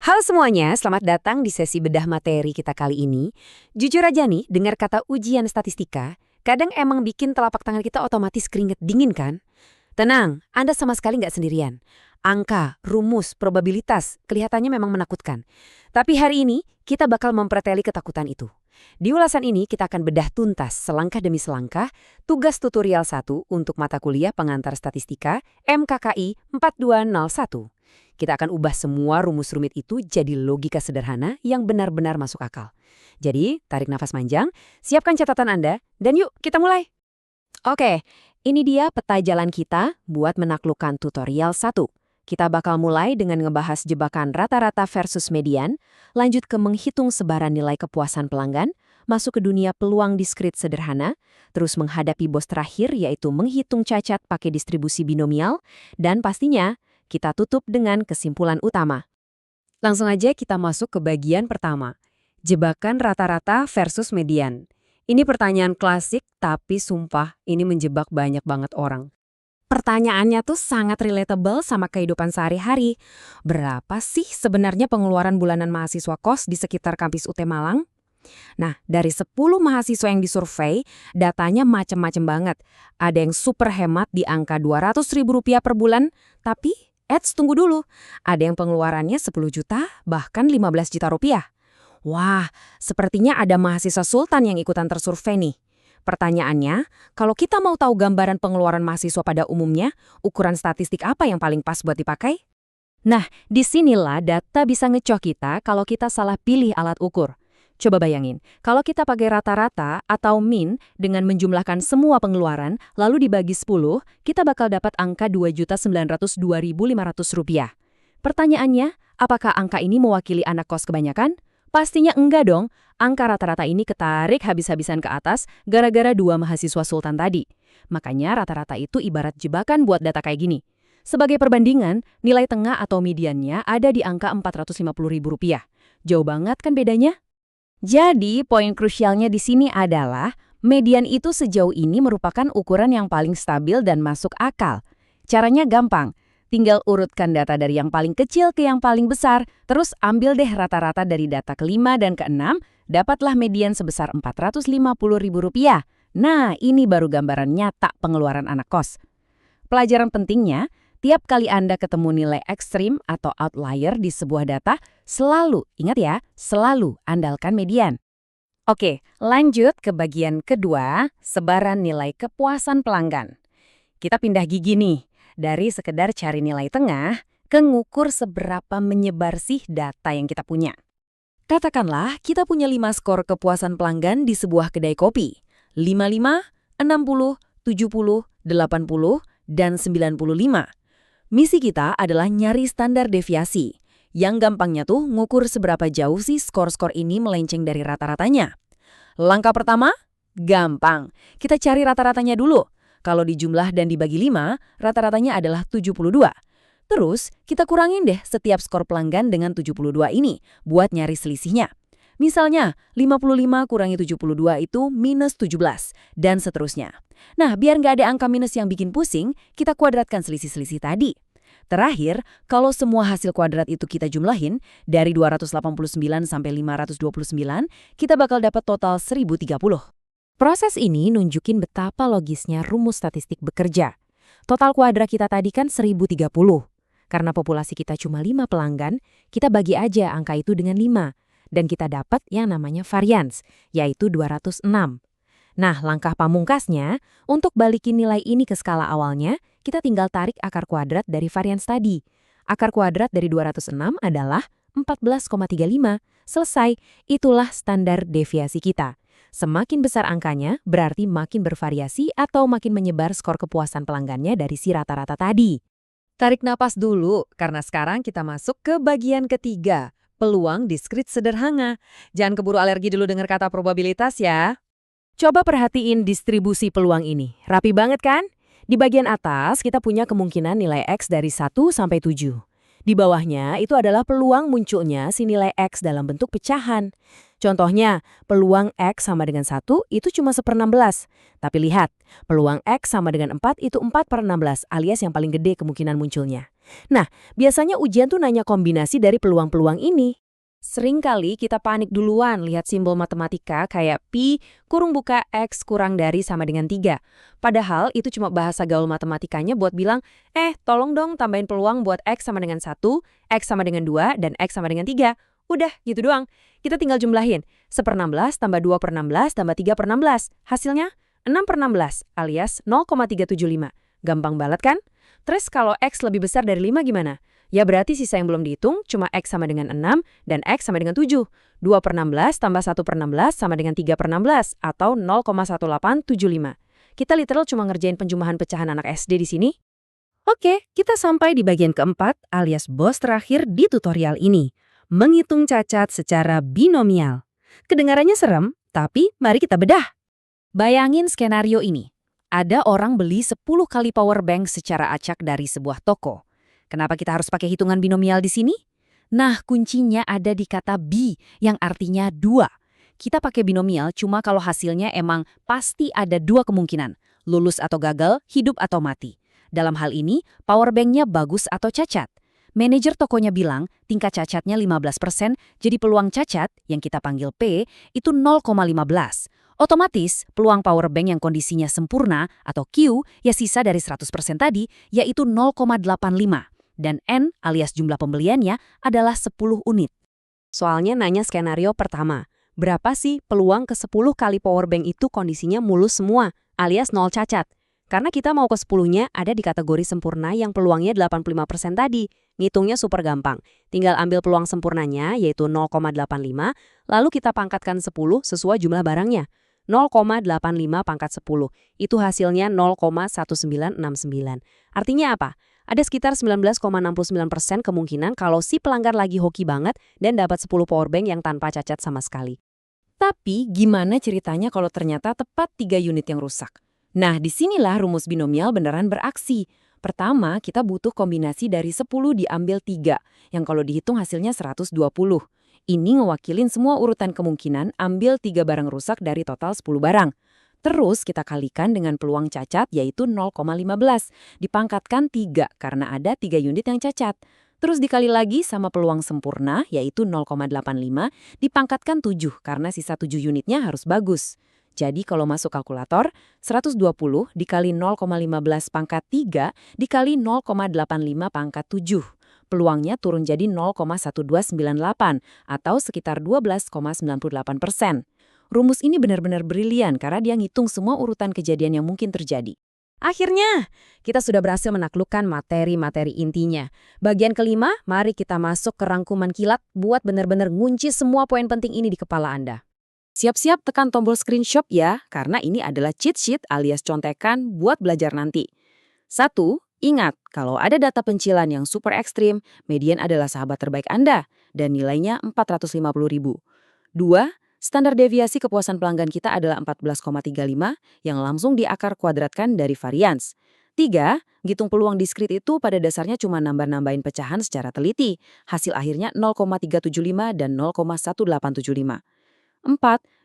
Halo semuanya, selamat datang di sesi bedah materi kita kali ini. Jujur aja nih, dengar kata ujian statistika, kadang emang bikin telapak tangan kita otomatis keringet dingin kan? Tenang, Anda sama sekali nggak sendirian. Angka, rumus, probabilitas, kelihatannya memang menakutkan. Tapi hari ini, kita bakal mempreteli ketakutan itu. Di ulasan ini, kita akan bedah tuntas, selangkah demi selangkah, tugas tutorial 1 untuk mata kuliah pengantar statistika MKKI 4201. Kita akan ubah semua rumus rumit itu jadi logika sederhana yang benar-benar masuk akal. Jadi, tarik nafas panjang, siapkan catatan Anda, dan yuk kita mulai. Oke, ini dia peta jalan kita buat menaklukkan tutorial 1. Kita bakal mulai dengan ngebahas jebakan rata-rata versus median, lanjut ke menghitung sebaran nilai kepuasan pelanggan, masuk ke dunia peluang diskrit sederhana, terus menghadapi bos terakhir yaitu menghitung cacat pakai distribusi binomial, dan pastinya kita tutup dengan kesimpulan utama. Langsung aja kita masuk ke bagian pertama. Jebakan rata-rata versus median. Ini pertanyaan klasik, tapi sumpah ini menjebak banyak banget orang. Pertanyaannya tuh sangat relatable sama kehidupan sehari-hari. Berapa sih sebenarnya pengeluaran bulanan mahasiswa kos di sekitar kampus UT Malang? Nah, dari 10 mahasiswa yang disurvei, datanya macem-macem banget. Ada yang super hemat di angka Rp200.000 per bulan, tapi tunggu dulu. Ada yang pengeluarannya 10 juta, bahkan 15 juta rupiah. Wah, sepertinya ada mahasiswa sultan yang ikutan tersurvei nih. Pertanyaannya, kalau kita mau tahu gambaran pengeluaran mahasiswa pada umumnya, ukuran statistik apa yang paling pas buat dipakai? Nah, disinilah data bisa ngecoh kita kalau kita salah pilih alat ukur. Coba bayangin, kalau kita pakai rata-rata atau min dengan menjumlahkan semua pengeluaran, lalu dibagi 10, kita bakal dapat angka Rp2.902.500. Pertanyaannya, apakah angka ini mewakili anak kos kebanyakan? Pastinya enggak dong. Angka rata-rata ini ketarik habis-habisan ke atas gara-gara 2 mahasiswa sultan tadi. Makanya rata-rata itu ibarat jebakan buat data kayak gini. Sebagai perbandingan, nilai tengah atau mediannya ada di angka Rp450.000. Jauh banget kan bedanya? Jadi, poin krusialnya di sini adalah median itu sejauh ini merupakan ukuran yang paling stabil dan masuk akal. Caranya gampang, tinggal urutkan data dari yang paling kecil ke yang paling besar, terus ambil deh rata-rata dari data ke-5 dan ke-6, dapatlah median sebesar Rp450.000. Nah, ini baru gambaran nyata pengeluaran anak kos. Pelajaran pentingnya, tiap kali Anda ketemu nilai ekstrim atau outlier di sebuah data, selalu, ingat ya, selalu andalkan median. Oke, lanjut ke bagian kedua, sebaran nilai kepuasan pelanggan. Kita pindah gigi nih, dari sekedar cari nilai tengah, ke ngukur seberapa menyebar sih data yang kita punya. Katakanlah kita punya 5 skor kepuasan pelanggan di sebuah kedai kopi. 55, 60, 70, 80, dan 95. Misi kita adalah nyari standar deviasi. Yang gampangnya tuh ngukur seberapa jauh sih skor-skor ini melenceng dari rata-ratanya. Langkah pertama, gampang. Kita cari rata-ratanya dulu. Kalau dijumlah dan dibagi 5, rata-ratanya adalah 72. Terus, kita kurangin deh setiap skor pelanggan dengan 72 ini buat nyari selisihnya. Misalnya, 55 kurangi 72 itu minus 17, dan seterusnya. Nah, biar nggak ada angka minus yang bikin pusing, kita kuadratkan selisih-selisih tadi. Terakhir, kalau semua hasil kuadrat itu kita jumlahin, dari 289 sampai 529, kita bakal dapat total 1030. Proses ini nunjukin betapa logisnya rumus statistik bekerja. Total kuadrat kita tadi kan 1030. Karena populasi kita cuma 5 pelanggan, kita bagi aja angka itu dengan 5. Dan kita dapat yang namanya varians, yaitu 206. Nah, langkah pamungkasnya, untuk balikin nilai ini ke skala awalnya, kita tinggal tarik akar kuadrat dari varians tadi. Akar kuadrat dari 206 adalah 14,35. Selesai, itulah standar deviasi kita. Semakin besar angkanya, berarti makin bervariasi atau makin menyebar skor kepuasan pelanggannya dari si rata-rata tadi. Tarik napas dulu, karena sekarang kita masuk ke bagian ketiga. Peluang diskrit sederhana. Jangan keburu alergi dulu dengar kata probabilitas ya. Coba perhatiin distribusi peluang ini. Rapi banget kan? Di bagian atas kita punya kemungkinan nilai X dari 1 sampai 7. Di bawahnya itu adalah peluang munculnya si nilai X dalam bentuk pecahan. Contohnya, peluang X sama dengan 1 itu cuma 1/16. Tapi lihat, peluang X sama dengan 4 itu 4/16 alias yang paling gede kemungkinan munculnya. Nah, biasanya ujian tuh nanya kombinasi dari peluang-peluang ini. Sering kali kita panik duluan lihat simbol matematika kayak pi kurung buka x kurang dari sama dengan 3. Padahal itu cuma bahasa gaul matematikanya buat bilang, tolong dong tambahin peluang buat x sama dengan 1, x sama dengan 2, dan x sama dengan 3. Udah, gitu doang. Kita tinggal jumlahin. 1/16 tambah 2/16 tambah 3/16. Hasilnya 6/16 alias 0,375. Gampang banget kan? Terus kalau x lebih besar dari 5 gimana? Ya berarti sisa yang belum dihitung cuma x sama dengan 6 dan x sama dengan 7. 2/16 tambah 1/16 sama dengan 3/16 atau 0,1875. Kita literal cuma ngerjain penjumlahan pecahan anak SD di sini. Oke, kita sampai di bagian keempat alias bos terakhir di tutorial ini. Menghitung cacat secara binomial. Kedengarannya serem, tapi mari kita bedah. Bayangin skenario ini. Ada orang beli 10 kali power bank secara acak dari sebuah toko. Kenapa kita harus pakai hitungan binomial di sini? Nah, kuncinya ada di kata bi, yang artinya 2. Kita pakai binomial cuma kalau hasilnya emang pasti ada 2 kemungkinan, lulus atau gagal, hidup atau mati. Dalam hal ini, power bank-nya bagus atau cacat. Manajer tokonya bilang tingkat cacatnya 15%, jadi peluang cacat, yang kita panggil P, itu 0,15. Otomatis, peluang power bank yang kondisinya sempurna atau Q, ya sisa dari 100% tadi, yaitu 0,85. Dan N alias jumlah pembeliannya adalah 10 unit. Soalnya nanya skenario pertama. Berapa sih peluang ke 10 kali power bank itu kondisinya mulus semua, alias 0 cacat? Karena kita mau ke 10-nya ada di kategori sempurna yang peluangnya 85% tadi. Ngitungnya super gampang. Tinggal ambil peluang sempurnanya, yaitu 0,85, lalu kita pangkatkan 10 sesuai jumlah barangnya. 0,85 pangkat 10. Itu hasilnya 0,1969. Artinya apa? Ada sekitar 19,69% kemungkinan kalau si pelanggar lagi hoki banget dan dapat 10 powerbank yang tanpa cacat sama sekali. Tapi gimana ceritanya kalau ternyata tepat 3 unit yang rusak? Nah, disinilah rumus binomial beneran beraksi. Pertama, kita butuh kombinasi dari 10 diambil 3, yang kalau dihitung hasilnya 120. Ini ngewakilin semua urutan kemungkinan ambil 3 barang rusak dari total 10 barang. Terus kita kalikan dengan peluang cacat yaitu 0,15, dipangkatkan 3 karena ada 3 unit yang cacat. Terus dikali lagi sama peluang sempurna yaitu 0,85, dipangkatkan 7 karena sisa 7 unitnya harus bagus. Jadi kalau masuk kalkulator, 120 dikali 0,15 pangkat 3 dikali 0,85 pangkat 7. Peluangnya turun jadi 0,1298 atau sekitar 12,98%. Rumus ini benar-benar brilian karena dia ngitung semua urutan kejadian yang mungkin terjadi. Akhirnya, kita sudah berhasil menaklukkan materi-materi intinya. Bagian kelima, mari kita masuk ke rangkuman kilat buat benar-benar ngunci semua poin penting ini di kepala Anda. Siap-siap tekan tombol screenshot ya, karena ini adalah cheat sheet alias contekan buat belajar nanti. 1. Ingat, kalau ada data pencilan yang super ekstrim, median adalah sahabat terbaik Anda dan nilainya 450.000. 2. Standar deviasi kepuasan pelanggan kita adalah 14,35 yang langsung diakar kuadratkan dari varians. 3. Ngitung peluang diskrit itu pada dasarnya cuma nambah-nambahin pecahan secara teliti. Hasil akhirnya 0,375 dan 0,1875. 4.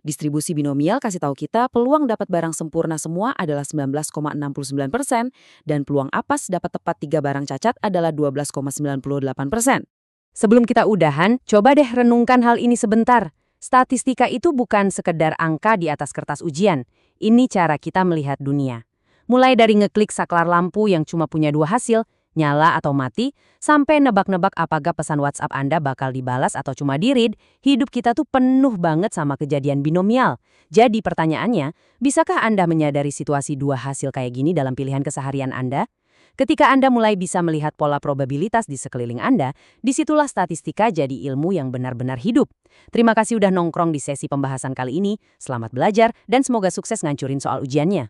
Distribusi binomial kasih tahu kita peluang dapat barang sempurna semua adalah 19,69% dan peluang apes dapat tepat 3 barang cacat adalah 12,98%. Sebelum kita udahan, coba deh renungkan hal ini sebentar. Statistika itu bukan sekedar angka di atas kertas ujian. Ini cara kita melihat dunia. Mulai dari ngeklik saklar lampu yang cuma punya 2 hasil, nyala atau mati, sampai nebak-nebak apakah pesan WhatsApp Anda bakal dibalas atau cuma di-read, hidup kita tuh penuh banget sama kejadian binomial. Jadi pertanyaannya, bisakah Anda menyadari situasi 2 hasil kayak gini dalam pilihan keseharian Anda? Ketika Anda mulai bisa melihat pola probabilitas di sekeliling Anda, disitulah statistika jadi ilmu yang benar-benar hidup. Terima kasih udah nongkrong di sesi pembahasan kali ini. Selamat belajar dan semoga sukses ngancurin soal ujiannya.